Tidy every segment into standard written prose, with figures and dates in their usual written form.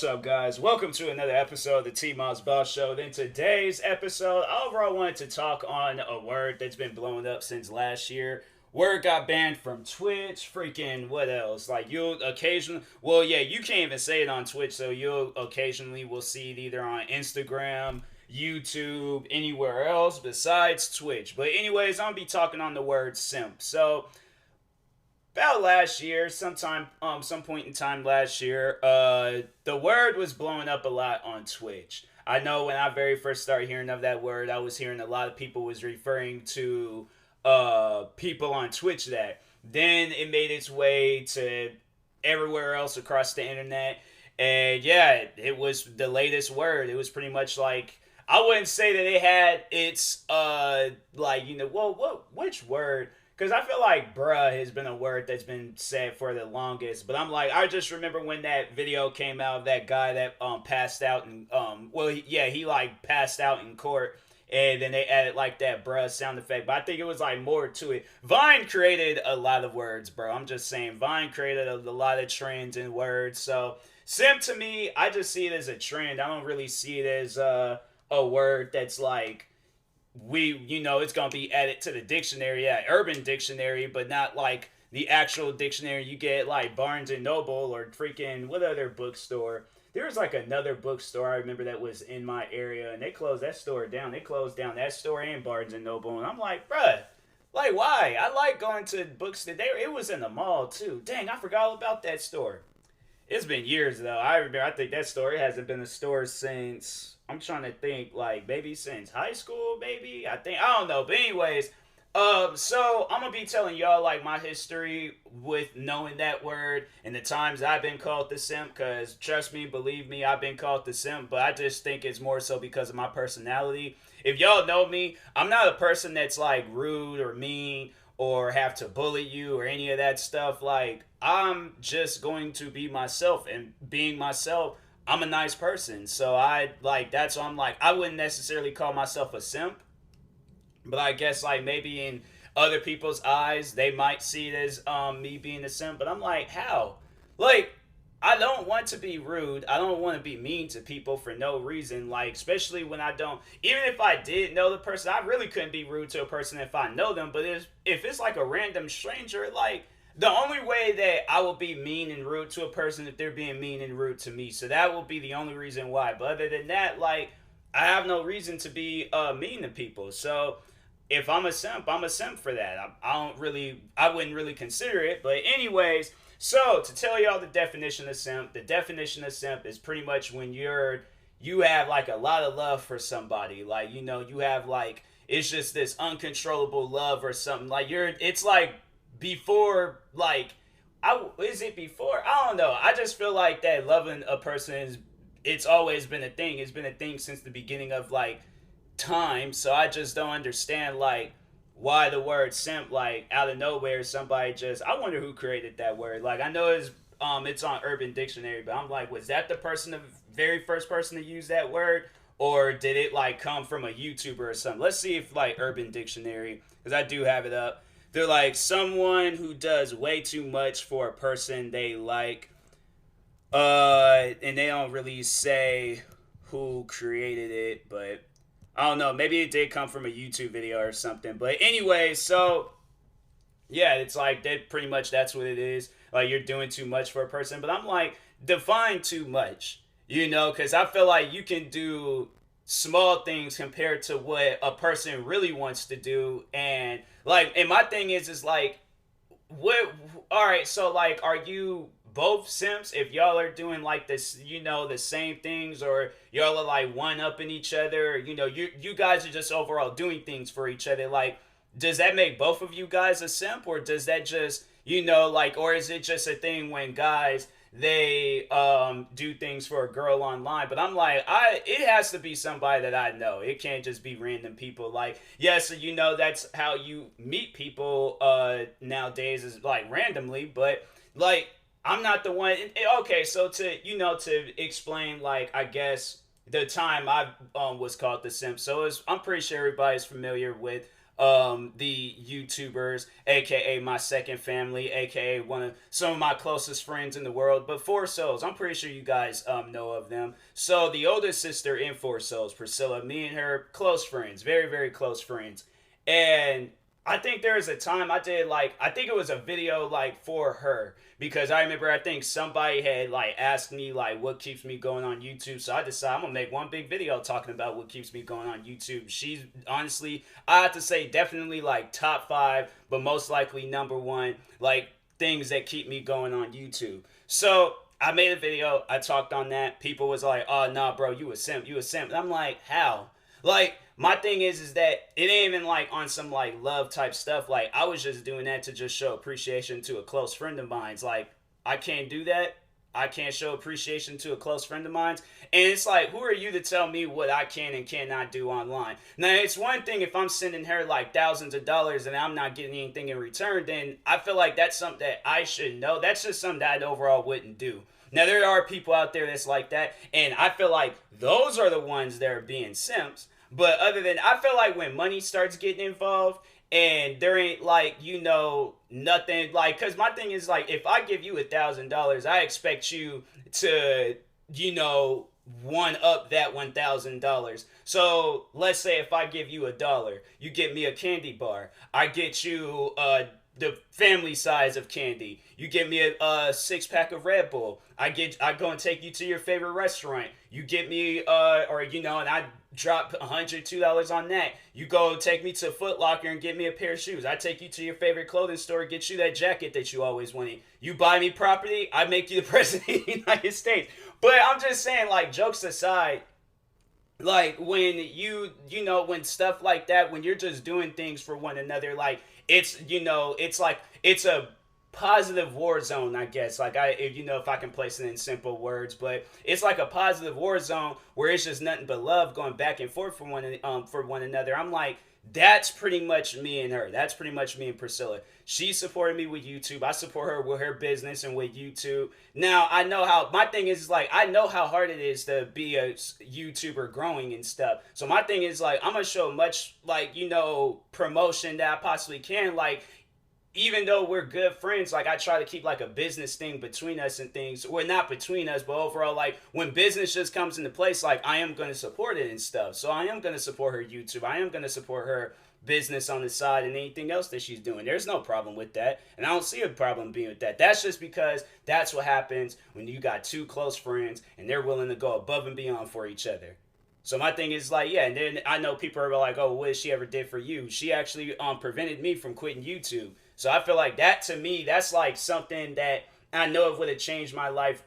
What's up, guys? Welcome to another episode of the TMossBoss Show. In today's episode, overall, I wanted to talk on a word that's been blowing up since last year. Word got banned from Twitch. Freaking what else? Like you'll occasionally, well, yeah, you can't even say it on Twitch, so you'll occasionally will see it either on Instagram, YouTube, anywhere else besides Twitch. But anyways, I'm gonna be talking on the word simp. So about last year, some point in time last year, the word was blowing up a lot on Twitch. I know when I very first started hearing of that word, I was hearing a lot of people was referring to people on Twitch that. Then it made its way to everywhere else across the internet, and yeah, it was the latest word. It was pretty much like I wouldn't say that it had its like well, which word, because I feel like bruh has been a word that's been said for the longest. But I'm like, I just remember when that video came out of that guy that passed out and he like passed out in court. And then they added like that bruh sound effect. But I think it was like more to it. Vine created a lot of words, bro. I'm just saying. Vine created a lot of trends and words. So simp to me, I just see it as a trend. I don't really see it as a word that's like it's gonna be added to the dictionary, yeah, Urban Dictionary, but not like the actual dictionary you get like Barnes and Noble or freaking what other bookstore. There was like another bookstore I remember that was in my area, and they closed that store down. They closed down that store and Barnes and Noble, and I'm like, bruh, like why? I like going to books that it was in the mall too. Dang, I forgot all about that store. It's been years though. I remember. I think that store hasn't been a store since. I'm trying to think, like maybe since high school, maybe. I don't know. But anyways, so I'm gonna be telling y'all like my history with knowing that word and the times I've been called the simp. Cause trust me, believe me, I've been called the simp. But I just think it's more so because of my personality. If y'all know me, I'm not a person that's like rude or mean or have to bully you or any of that stuff. Like I'm just going to be myself, and being myself, I'm a nice person. So I like that's why I'm like I wouldn't necessarily call myself a simp, but I guess like maybe in other people's eyes they might see it as me being a simp. But I'm like, how? Like I don't want to be rude. I don't want to be mean to people for no reason. Like especially when I don't. Even if I did know the person, I really couldn't be rude to a person if I know them. But if it's like a random stranger, like the only way that I will be mean and rude to a person if they're being mean and rude to me. So that will be the only reason why. But other than that, like I have no reason to be mean to people. So if I'm a simp, I'm a simp for that. I wouldn't really consider it. But anyways, so to tell y'all the definition of simp is pretty much when you have like a lot of love for somebody. Like you have like it's just this uncontrollable love or something. Like it's like before like is it before? I don't know. I just feel like that loving a person is it's always been a thing. It's been a thing since the beginning of like time. So I just don't understand like why the word simp like out of nowhere somebody just I wonder who created that word. Like I know it's on Urban Dictionary, but I'm like, was that the very first person to use that word? Or did it like come from a YouTuber or something? Let's see if like Urban Dictionary, because I do have it up. They're like someone who does way too much for a person they like. And they don't really say who created it, but I don't know. Maybe it did come from a YouTube video or something. But anyway, so yeah, it's like that. Pretty much that's what it is. Like you're doing too much for a person. But I'm like, define too much. Because I feel like you can do small things compared to what a person really wants to do. And my thing is like, what? All right, so like, are you both simps if y'all are doing like this, the same things, or y'all are like one upping each other? You guys are just overall doing things for each other. Like, does that make both of you guys a simp, or does that just like, or is it just a thing when guys they do things for a girl online? But I'm like, it has to be somebody that I know. It can't just be random people. Like, yeah, so that's how you meet people nowadays, is like randomly. But like I'm not the one. Okay, so to explain, like I guess the time I was called the simp. So I'm pretty sure everybody's familiar with the YouTubers, aka my second family, aka one of some of my closest friends in the world. But Four Souls, I'm pretty sure you guys know of them. So the oldest sister in Four Souls, Priscilla, me and her close friends, very very close friends, and I think there was a time I did like I think it was a video like for her because I remember I think somebody had like asked me like what keeps me going on YouTube, so I decided I'm gonna make one big video talking about what keeps me going on YouTube. She's honestly, I have to say, definitely like top five, but most likely number one, like things that keep me going on YouTube. So I made a video, I talked on that. People was like, "Oh nah, bro, you a simp, you a simp." And I'm like, how? Like my thing is that it ain't even like on some like love type stuff. Like I was just doing that to just show appreciation to a close friend of mine's. Like I can't do that. I can't show appreciation to a close friend of mine's. And it's like, who are you to tell me what I can and cannot do online? Now, it's one thing if I'm sending her like thousands of dollars and I'm not getting anything in return, then I feel like that's something that I should know. That's just something that I overall wouldn't do. Now, there are people out there that's like that, and I feel like those are the ones that are being simps. But other than, I feel like when money starts getting involved, and there ain't like nothing like because my thing is like if I give you $1,000 I expect you to one up that $1,000. So let's say if I give you $1, you get me a candy bar, I get you the family size of candy, you get me a six-pack of Red Bull, I go and take you to your favorite restaurant, you get me and I drop $102 on that. You go take me to Foot Locker and get me a pair of shoes. I take you to your favorite clothing store, get you that jacket that you always wanted. You buy me property, I make you the president of the United States. But I'm just saying, like, jokes aside, like when when stuff like that, when you're just doing things for one another, like it's a positive war zone, I guess. Like if I can place it in simple words, but it's like a positive war zone where it's just nothing but love going back and forth for one another. I'm like, that's pretty much me and her. That's pretty much me and Priscilla. She supported me with YouTube. I support her with her business and with YouTube. Now I know how my thing is like I know how hard it is to be a YouTuber growing and stuff. So my thing is like I'm gonna show much promotion that I possibly can. Like even though we're good friends, like I try to keep like a business thing between us and things. Well, not between us, but overall, like when business just comes into place, like I am gonna support it and stuff. So I am gonna support her YouTube. I am gonna support her business on the side and anything else that she's doing. There's no problem with that, and I don't see a problem being with that. That's just because that's what happens when you got two close friends and they're willing to go above and beyond for each other. So my thing is like, yeah, and then I know people are like, oh, what did she ever did for you? She actually prevented me from quitting YouTube. So I feel like that to me, that's like something that I know it would have changed my life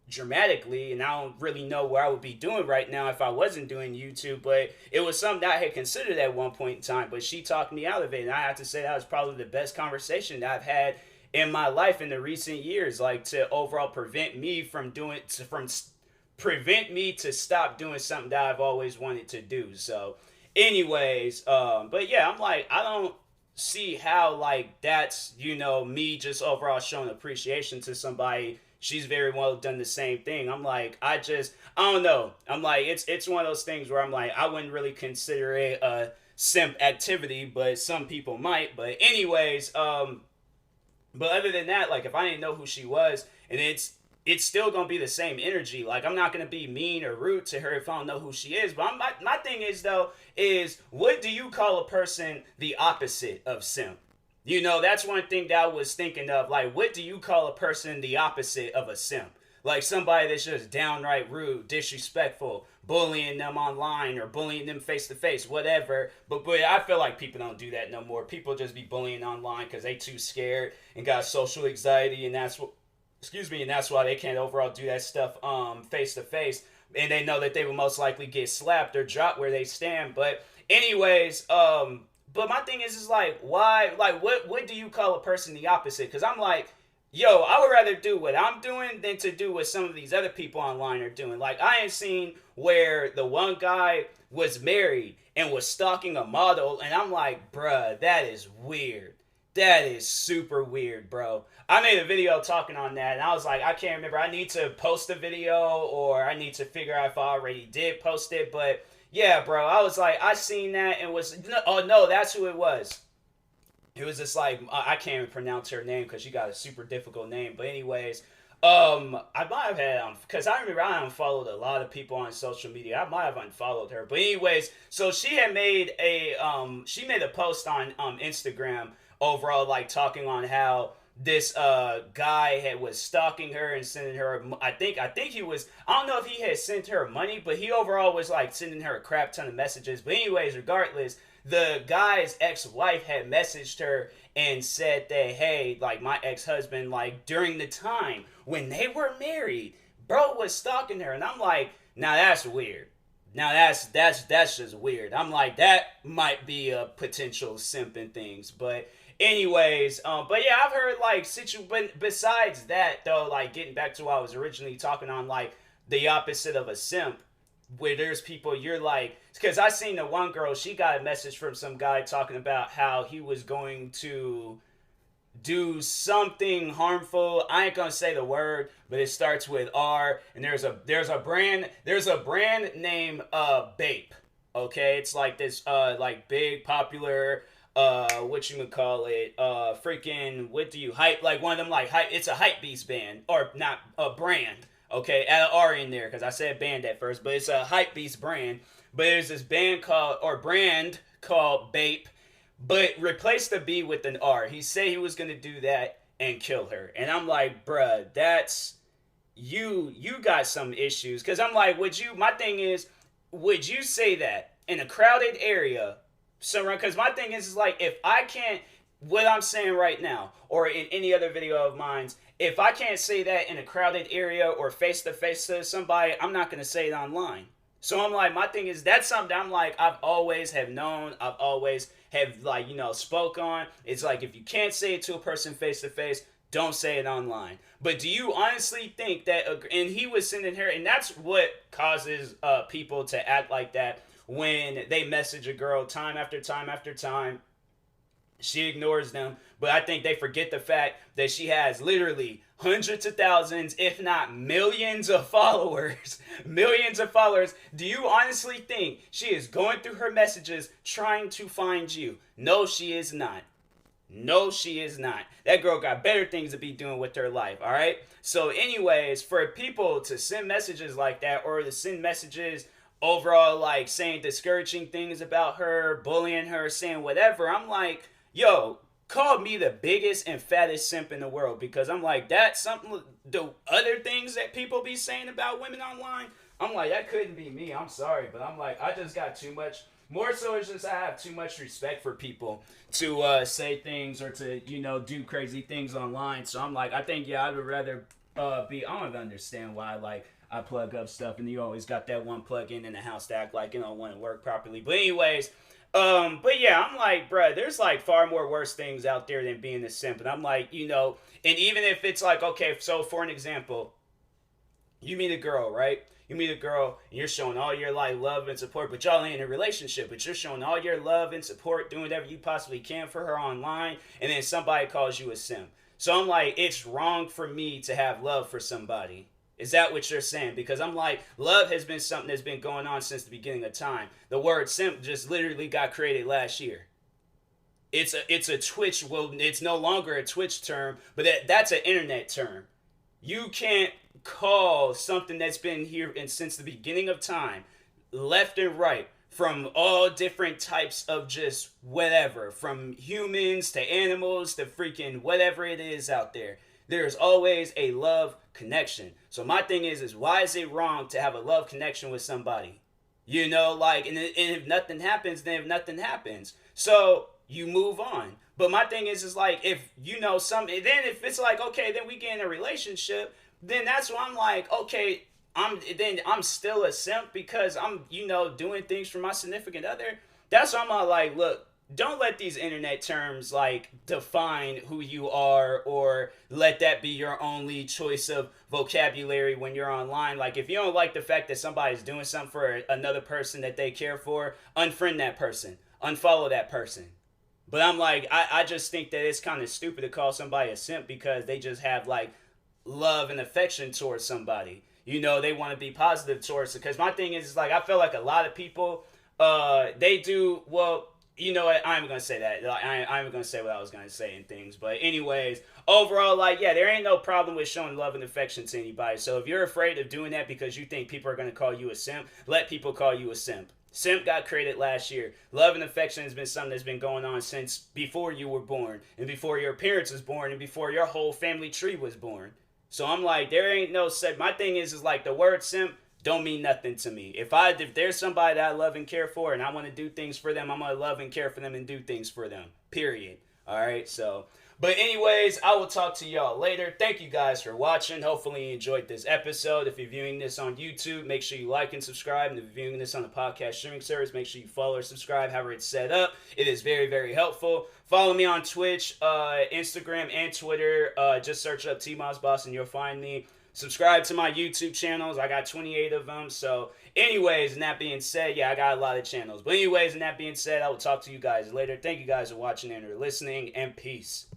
dramatically, and I don't really know where I would be doing right now if I wasn't doing YouTube, but it was something that I had considered at one point in time, but she talked me out of it, and I have to say that was probably the best conversation that I've had in my life in the recent years, like to overall prevent me to stop doing something that I've always wanted to do. So anyways, but yeah, I'm like, I don't see how like that's me just overall showing appreciation to somebody. She's very well done the same thing. I'm like, I don't know. I'm like, it's one of those things where I'm like, I wouldn't really consider it a simp activity, but some people might. But anyways, but other than that, like if I didn't know who she was, and it's still gonna be the same energy. Like I'm not gonna be mean or rude to her if I don't know who she is. But my thing is though is what do you call a person the opposite of simp? That's one thing that I was thinking of. Like, what do you call a person the opposite of a simp? Like somebody that's just downright rude, disrespectful, bullying them online or bullying them face to face, whatever. But I feel like people don't do that no more. People just be bullying online because they too scared and got social anxiety, and that's why they can't overall do that stuff face to face, and they know that they will most likely get slapped or dropped where they stand. But anyways, but my thing is like, why, like what do you call a person the opposite? Because I'm like, yo, I would rather do what I'm doing than to do what some of these other people online are doing. Like I ain't seen where the one guy was married and was stalking a model, and I'm like, bruh, that is weird. That is super weird, bro. I made a video talking on that, and I was like, I can't remember. I need to post a video, or I need to figure out if I already did post it. But yeah, bro, I was like, I seen that and was, oh no, that's who it was. It was just like, I can't even pronounce her name because she got a super difficult name. But anyways, I might have had because I remember I unfollowed a lot of people on social media. I might have unfollowed her, but anyways, so she had made she made a post on Instagram overall, like talking on how this guy was stalking her and sending her. I think he was. I don't know if he had sent her money, but he overall was like sending her a crap ton of messages. But anyways, regardless, the guy's ex-wife had messaged her and said that, hey, like my ex-husband, like during the time when they were married, bro was stalking her. And I'm like, now that's weird. Now that's just weird. I'm like, that might be a potential simping things. But anyways, but yeah, I've heard like but besides that though, like getting back to what I was originally talking on, like the opposite of a simp, where there's people you're like, because I seen the one girl, she got a message from some guy talking about how he was going to do something harmful. I ain't gonna say the word, but it starts with R. And there's a brand name Bape. Okay, it's like this like big popular what you would call it freaking what do you hype, like one of them like hype, it's a hype beast band, or not a brand. Okay, add an R in there because I said band at first, but it's a hype beast brand. But there's this band called, or brand called Bape, but replace the B with an R. He said he was gonna do that and kill her, and I'm like, bruh, that's you got some issues. Because I'm like, would you? My thing is, would you say that in a crowded area? So, because my thing is like, if I can't, what I'm saying right now, or in any other video of mine, if I can't say that in a crowded area or face to face to somebody, I'm not gonna say it online. So I'm like, my thing is, that's something I'm like, I've always have known, I've always have like, spoke on. It's like, if you can't say it to a person face to face, don't say it online. But do you honestly think that, and he was sending her, and that's what causes people to act like that when they message a girl time after time after time. She ignores them, but I think they forget the fact that she has literally hundreds of thousands, if not millions of followers. Millions of followers. Do you honestly think she is going through her messages trying to find you? No, she is not. No, she is not. That girl got better things to be doing with her life, all right? So anyways, for people to send messages like that, or to send messages overall like saying discouraging things about her, bullying her, saying whatever, I'm like, yo, call me the biggest and fattest simp in the world, because I'm like, that's something, the other things that people be saying about women online, I'm like, that couldn't be me. I'm sorry, but I'm like, I just got too much. More so, it's just I have too much respect for people to say things or to, do crazy things online. So I'm like, I think, yeah, I would rather be, I don't even understand why, like, I plug up stuff and you always got that one plug in the house to act like, want to work properly. But anyways, but yeah, I'm like, bruh, there's like far more worse things out there than being a simp. And I'm like, and even if it's like, okay, so for an example, you meet a girl, right? You meet a girl and you're showing all your like love and support, but y'all ain't in a relationship, but you're showing all your love and support, doing whatever you possibly can for her online, and then somebody calls you a simp. So I'm like, it's wrong for me to have love for somebody. Is that what you're saying? Because I'm like, love has been something that's been going on since the beginning of time. The word simp just literally got created last year. It's a Twitch, well, it's no longer a Twitch term, but that's an internet term. You can't call something that's been here and since the beginning of time, left and right, from all different types of just whatever, from humans to animals to freaking whatever it is out there. There's always a love connection. So my thing is why is it wrong to have a love connection with somebody? Like, and if nothing happens, then if nothing happens. So you move on. But my thing is like, if something, then if it's like, okay, then we get in a relationship, then that's when I'm like, okay, I'm still a simp because I'm, doing things for my significant other. That's why I'm like, look, don't let these internet terms like define who you are, or let that be your only choice of vocabulary when you're online. Like, if you don't like the fact that somebody's doing something for another person that they care for, unfriend that person, unfollow that person. But I'm like, I just think that it's kind of stupid to call somebody a simp because they just have like love and affection towards somebody. You know, they want to be positive towards it. Because my thing is like, I feel like a lot of people, they do, well, you know what? I'm going to say that. I'm going to say what I was going to say and things. But, anyways, overall, like, yeah, there ain't no problem with showing love and affection to anybody. So, if you're afraid of doing that because you think people are going to call you a simp, let people call you a simp. Simp got created last year. Love and affection has been something that's been going on since before you were born, and before your parents was born, and before your whole family tree was born. So I'm like, there ain't no set. My thing is like the word simp don't mean nothing to me. If there's somebody that I love and care for, and I want to do things for them, I'm gonna love and care for them and do things for them. Period. All right. So, but anyways, I will talk to y'all later. Thank you guys for watching. Hopefully you enjoyed this episode. If you're viewing this on YouTube, make sure you like and subscribe. And if you're viewing this on the podcast streaming service, make sure you follow or subscribe. However it's set up, it is very, very helpful. Follow me on Twitch, Instagram, and Twitter. Just search up TMossBoss and you'll find me. Subscribe to my YouTube channels. I got 28 of them. So, anyways, and that being said, yeah, I got a lot of channels. But anyways, and that being said, I will talk to you guys later. Thank you guys for watching and for listening, and peace.